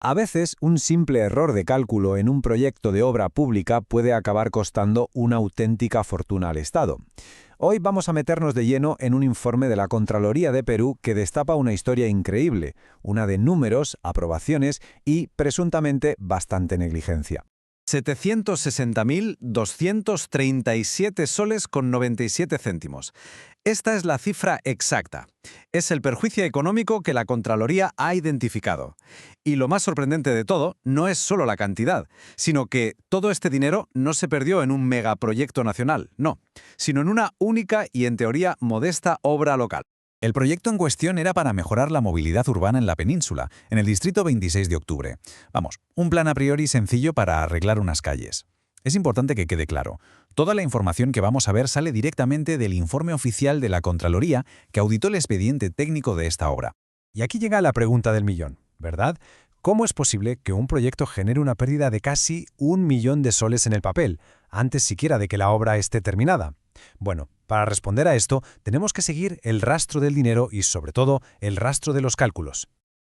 A veces, un simple error de cálculo en un proyecto de obra pública puede acabar costando una auténtica fortuna al Estado. Hoy vamos a meternos de lleno en un informe de la Contraloría de Perú que destapa una historia increíble, una de números, aprobaciones y, presuntamente, bastante negligencia. 760.237 soles con 97 céntimos. Esta es la cifra exacta. Es el perjuicio económico que la Contraloría ha identificado. Y lo más sorprendente de todo no es solo la cantidad, sino que todo este dinero no se perdió en un megaproyecto nacional, no, sino en una única y en teoría modesta obra local. El proyecto en cuestión era para mejorar la movilidad urbana en la península, en el distrito 26 de octubre. Vamos, un plan a priori sencillo para arreglar unas calles. Es importante que quede claro, toda la información que vamos a ver sale directamente del informe oficial de la Contraloría que auditó el expediente técnico de esta obra. Y aquí llega la pregunta del millón, ¿verdad? ¿Cómo es posible que un proyecto genere una pérdida de casi 1 millón de soles en el papel, antes siquiera de que la obra esté terminada? Bueno, para responder a esto, tenemos que seguir el rastro del dinero y, sobre todo, el rastro de los cálculos.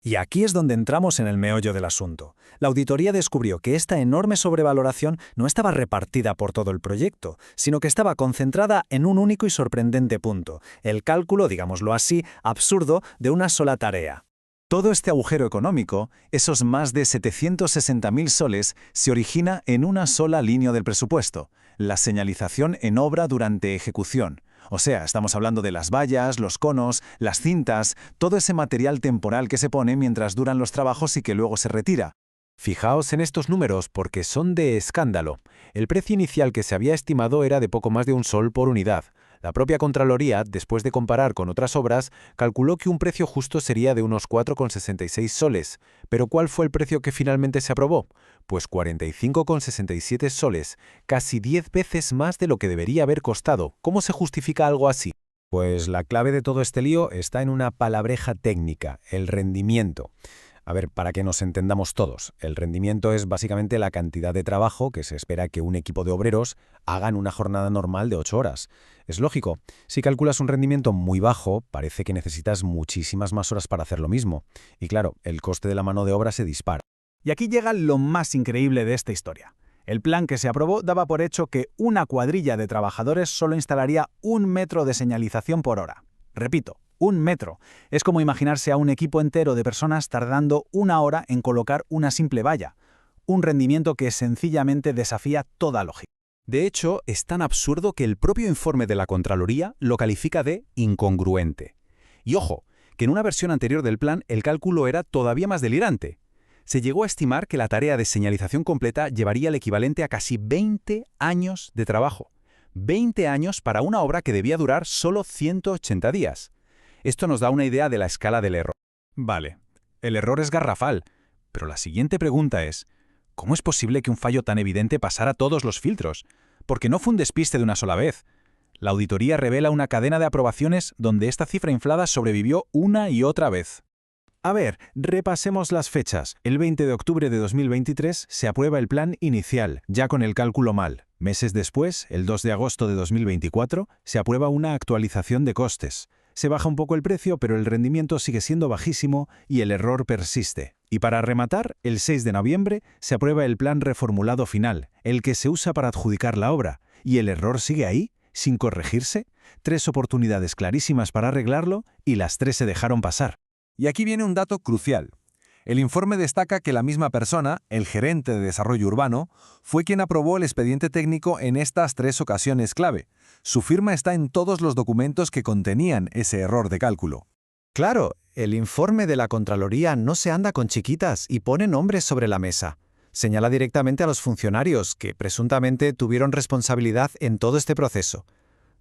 Y aquí es donde entramos en el meollo del asunto. La auditoría descubrió que esta enorme sobrevaloración no estaba repartida por todo el proyecto, sino que estaba concentrada en un único y sorprendente punto, el cálculo, digámoslo así, absurdo de una sola tarea. Todo este agujero económico, esos más de 760.000 soles, se origina en una sola línea del presupuesto, la señalización en obra durante ejecución. O sea, estamos hablando de las vallas, los conos, las cintas, todo ese material temporal que se pone mientras duran los trabajos y que luego se retira. Fijaos en estos números porque son de escándalo. El precio inicial que se había estimado era de poco más de 1 sol por unidad. La propia Contraloría, después de comparar con otras obras, calculó que un precio justo sería de unos 4,66 soles. ¿Pero cuál fue el precio que finalmente se aprobó? Pues 45,67 soles, casi 10 veces más de lo que debería haber costado. ¿Cómo se justifica algo así? Pues la clave de todo este lío está en una palabreja técnica, el rendimiento. A ver, para que nos entendamos todos, el rendimiento es básicamente la cantidad de trabajo que se espera que un equipo de obreros haga en una jornada normal de 8 horas. Es lógico, si calculas un rendimiento muy bajo, parece que necesitas muchísimas más horas para hacer lo mismo. Y claro, el coste de la mano de obra se dispara. Y aquí llega lo más increíble de esta historia. El plan que se aprobó daba por hecho que una cuadrilla de trabajadores solo instalaría 1 metro de señalización por hora. Repito, 1 metro. Es como imaginarse a un equipo entero de personas tardando 1 hora en colocar una simple valla. Un rendimiento que sencillamente desafía toda lógica. De hecho, es tan absurdo que el propio informe de la Contraloría lo califica de incongruente. Y ojo, que en una versión anterior del plan el cálculo era todavía más delirante. Se llegó a estimar que la tarea de señalización completa llevaría el equivalente a casi 20 años de trabajo. 20 años para una obra que debía durar solo 180 días. Esto nos da una idea de la escala del error. Vale, el error es garrafal, pero la siguiente pregunta es, ¿cómo es posible que un fallo tan evidente pasara todos los filtros? Porque no fue un despiste de una sola vez. La auditoría revela una cadena de aprobaciones donde esta cifra inflada sobrevivió una y otra vez. A ver, repasemos las fechas. El 20 de octubre de 2023 se aprueba el plan inicial, ya con el cálculo mal. Meses después, el 2 de agosto de 2024, se aprueba una actualización de costes. Se baja un poco el precio, pero el rendimiento sigue siendo bajísimo y el error persiste. Y para rematar, el 6 de noviembre se aprueba el plan reformulado final, el que se usa para adjudicar la obra. ¿Y el error sigue ahí, sin corregirse? 3 oportunidades clarísimas para arreglarlo y las 3 se dejaron pasar. Y aquí viene un dato crucial. El informe destaca que la misma persona, el gerente de desarrollo urbano, fue quien aprobó el expediente técnico en estas 3 ocasiones clave. Su firma está en todos los documentos que contenían ese error de cálculo. Claro, el informe de la Contraloría no se anda con chiquitas y pone nombres sobre la mesa. Señala directamente a los funcionarios que presuntamente tuvieron responsabilidad en todo este proceso.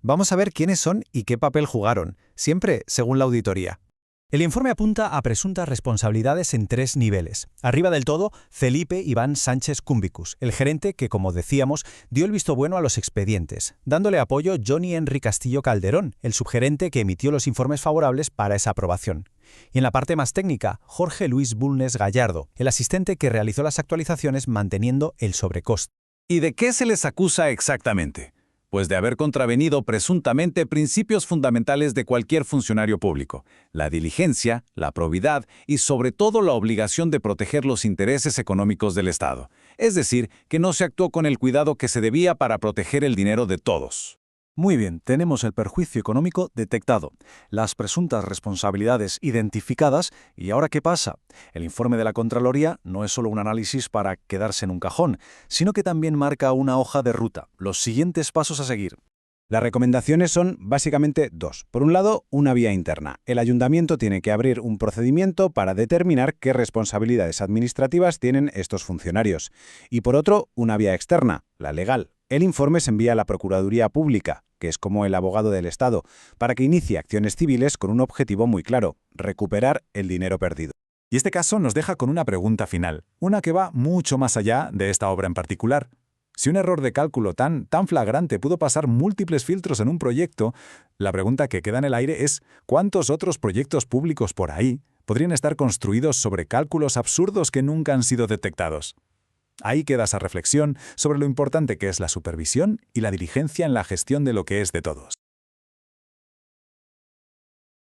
Vamos a ver quiénes son y qué papel jugaron, siempre según la auditoría. El informe apunta a presuntas responsabilidades en 3 niveles. Arriba del todo, Felipe Iván Sánchez Cumbicus, el gerente que, como decíamos, dio el visto bueno a los expedientes, dándole apoyo Johnny Henry Castillo Calderón, el subgerente que emitió los informes favorables para esa aprobación. Y en la parte más técnica, Jorge Luis Bulnes Gallardo, el asistente que realizó las actualizaciones manteniendo el sobrecoste. ¿Y de qué se les acusa exactamente? Pues de haber contravenido presuntamente principios fundamentales de cualquier funcionario público: la diligencia, la probidad y sobre todo la obligación de proteger los intereses económicos del Estado. Es decir, que no se actuó con el cuidado que se debía para proteger el dinero de todos. Muy bien, tenemos el perjuicio económico detectado, las presuntas responsabilidades identificadas, ¿y ahora qué pasa? El informe de la Contraloría no es solo un análisis para quedarse en un cajón, sino que también marca una hoja de ruta, los siguientes pasos a seguir. Las recomendaciones son básicamente dos. Por un lado, una vía interna. El ayuntamiento tiene que abrir un procedimiento para determinar qué responsabilidades administrativas tienen estos funcionarios. Y por otro, una vía externa, la legal. El informe se envía a la Procuraduría Pública, que es como el abogado del Estado, para que inicie acciones civiles con un objetivo muy claro: recuperar el dinero perdido. Y este caso nos deja con una pregunta final, una que va mucho más allá de esta obra en particular. Si un error de cálculo tan flagrante pudo pasar múltiples filtros en un proyecto, la pregunta que queda en el aire es: ¿cuántos otros proyectos públicos por ahí podrían estar construidos sobre cálculos absurdos que nunca han sido detectados? Ahí queda esa reflexión sobre lo importante que es la supervisión y la diligencia en la gestión de lo que es de todos.